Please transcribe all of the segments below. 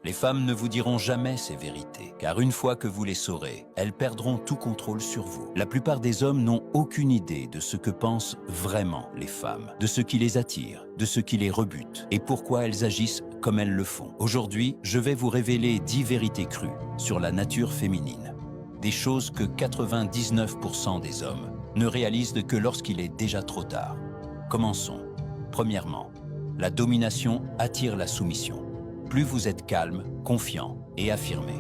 Les femmes ne vous diront jamais ces vérités, car une fois que vous les saurez, elles perdront tout contrôle sur vous. La plupart des hommes n'ont aucune idée de ce que pensent vraiment les femmes, de ce qui les attire, de ce qui les rebute, et pourquoi elles agissent comme elles le font. Aujourd'hui, je vais vous révéler 10 vérités crues sur la nature féminine. Des choses que 99% des hommes ne réalisent que lorsqu'il est déjà trop tard. Commençons. Premièrement, la domination attire la soumission. Plus vous êtes calme, confiant et affirmé,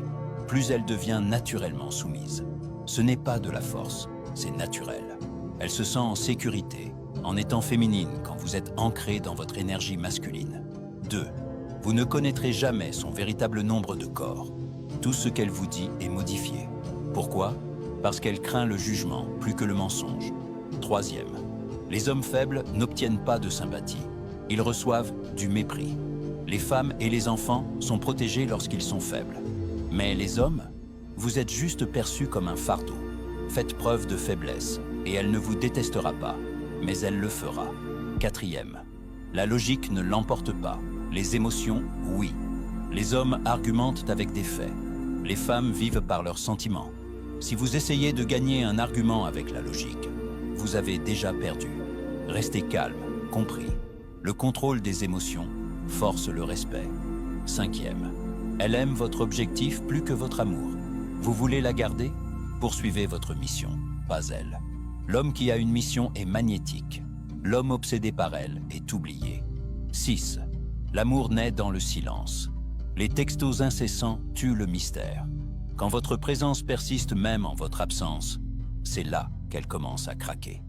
plus elle devient naturellement soumise. Ce n'est pas de la force, c'est naturel. Elle se sent en sécurité, en étant féminine quand vous êtes ancré dans votre énergie masculine. 2. Vous ne connaîtrez jamais son véritable nombre de corps. Tout ce qu'elle vous dit est modifié. Pourquoi? Parce qu'elle craint le jugement plus que le mensonge. 3. Les hommes faibles n'obtiennent pas de sympathie. Ils reçoivent du mépris. Les femmes et les enfants sont protégés lorsqu'ils sont faibles. Mais les hommes, vous êtes juste perçus comme un fardeau. Faites preuve de faiblesse et elle ne vous détestera pas, mais elle le fera. 4. La logique ne l'emporte pas. Les émotions, oui. Les hommes argumentent avec des faits. Les femmes vivent par leurs sentiments. Si vous essayez de gagner un argument avec la logique, vous avez déjà perdu. Restez calme, compris. Le contrôle des émotions force le respect. 5. Elle aime votre objectif plus que votre amour. Vous voulez la garder? Poursuivez votre mission, pas elle. L'homme qui a une mission est magnétique. L'homme obsédé par elle est oublié. 6. L'amour naît dans le silence. Les textos incessants tuent le mystère. Quand votre présence persiste même en votre absence, c'est là qu'elle commence à craquer.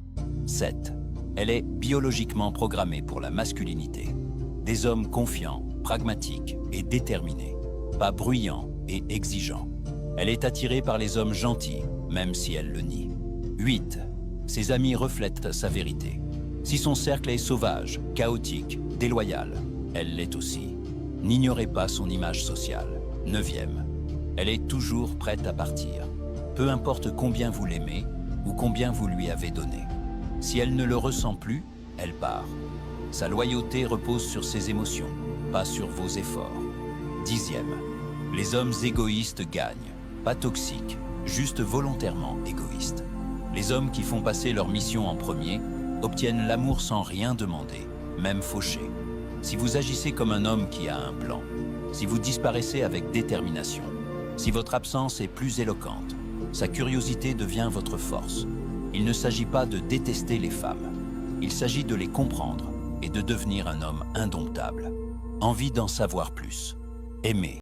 7. Elle est biologiquement programmée pour la masculinité. Des hommes confiants, pragmatiques et déterminés, pas bruyants et exigeants. Elle est attirée par les hommes gentils, même si elle le nie. 8. Ses amis reflètent sa vérité. Si son cercle est sauvage, chaotique, déloyal, elle l'est aussi. N'ignorez pas son image sociale. 9. Elle est toujours prête à partir. Peu importe combien vous l'aimez ou combien vous lui avez donné. Si elle ne le ressent plus, elle part. Sa loyauté repose sur ses émotions, pas sur vos efforts. 10. Les hommes égoïstes gagnent, pas toxiques, juste volontairement égoïstes. Les hommes qui font passer leur mission en premier obtiennent l'amour sans rien demander, même fauché. Si vous agissez comme un homme qui a un plan, si vous disparaissez avec détermination, si votre absence est plus éloquente, sa curiosité devient votre force. Il ne s'agit pas de détester les femmes, il s'agit de les comprendre et de devenir un homme indomptable. Envie d'en savoir plus. Aimer.